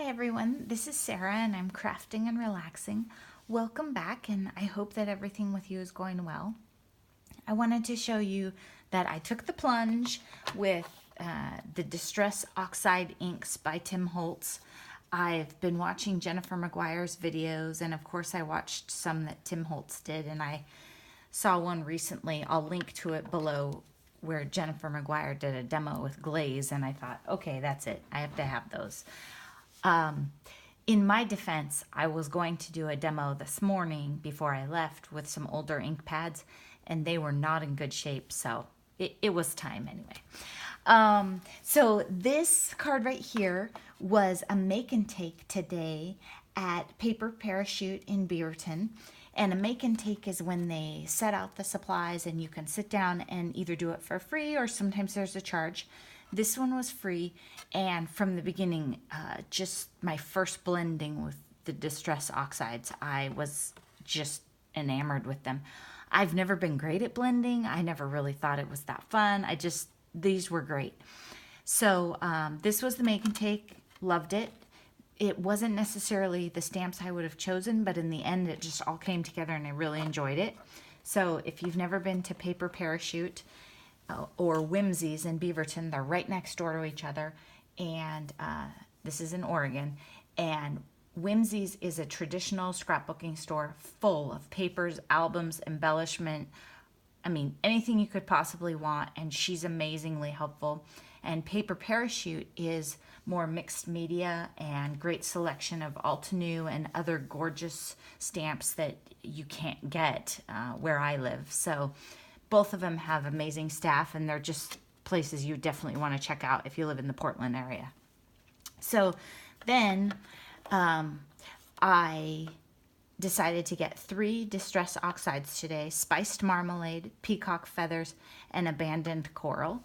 everyone, this is Sarah and I'm crafting and relaxing. Welcome back, and I hope that everything with you is going well. I wanted to show you that I took the plunge with the Distress Oxide Inks by Tim Holtz. I've been watching Jennifer McGuire's videos, and of course I watched some that Tim Holtz did, and I saw one recently. I'll link to it below, where Jennifer McGuire did a demo with glaze, and I thought, okay, that's it. I have to have those. In my defense, I was going to do a demo this morning before I left with some older ink pads, and they were not in good shape, so it was time anyway. So this card right here was a make and take today at Paper Parachute in Beaverton. And a make and take is when they set out the supplies and you can sit down and either do it for free or sometimes there's a charge. This one was free, and from the beginning, just my first blending with the Distress Oxides, I was just enamored with them. I've never been great at blending. I never really thought it was that fun. These were great. So this was the make and take. Loved it. It wasn't necessarily the stamps I would have chosen, but in the end, it just all came together and I really enjoyed it. So if you've never been to Paper Parachute or Whimsy's in Beaverton, they're right next door to each other. And this is in Oregon. And Whimsy's is a traditional scrapbooking store full of papers, albums, embellishment. I mean, anything you could possibly want, and she's amazingly helpful. And Paper Parachute is more mixed media and great selection of Altenew and other gorgeous stamps that you can't get where I live. So both of them have amazing staff, and they're just places you definitely want to check out if you live in the Portland area. So then I decided to get 3 Distress Oxides today: Spiced Marmalade, Peacock Feathers, and Abandoned Coral.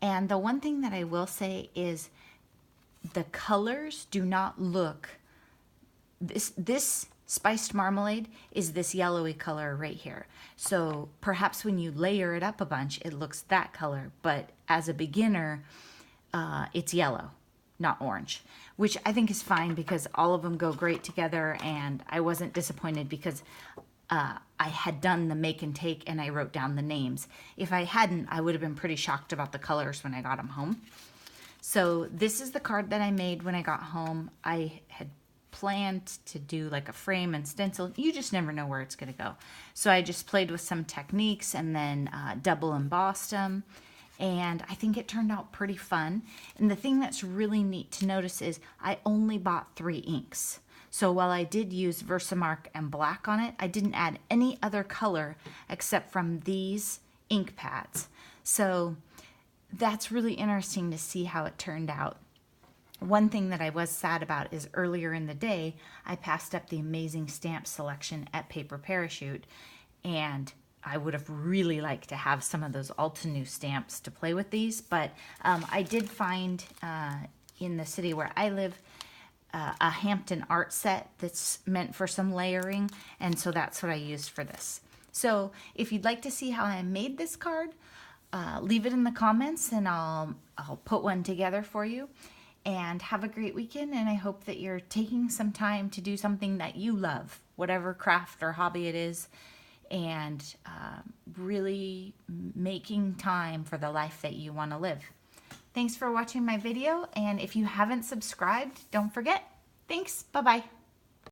And the one thing that I will say is the colors do not look, this Spiced Marmalade is this yellowy color right here. So perhaps when you layer it up a bunch, it looks that color, but as a beginner, it's yellow, not orange, which I think is fine because all of them go great together, and I wasn't disappointed because I had done the make and take and I wrote down the names. If I hadn't, I would have been pretty shocked about the colors when I got them home. So this is the card that I made when I got home. I had planned to do like a frame and stencil. You just never know where it's going to go. So I just played with some techniques and then double embossed them. And I think it turned out pretty fun. And the thing that's really neat to notice is I only bought 3 inks. So while I did use Versamark and black on it, I didn't add any other color except from these ink pads. So that's really interesting to see how it turned out. One thing that I was sad about is earlier in the day, I passed up the amazing stamp selection at Paper Parachute, and I would have really liked to have some of those Altenew stamps to play with these, but I did find in the city where I live a Hampton art set that's meant for some layering, and so that's what I used for this. So if you'd like to see how I made this card, leave it in the comments and I'll put one together for you. And have a great weekend, and I hope that you're taking some time to do something that you love, whatever craft or hobby it is, and really making time for the life that you want to live. Thanks for watching my video, and if you haven't subscribed, don't forget. Thanks. Bye-bye.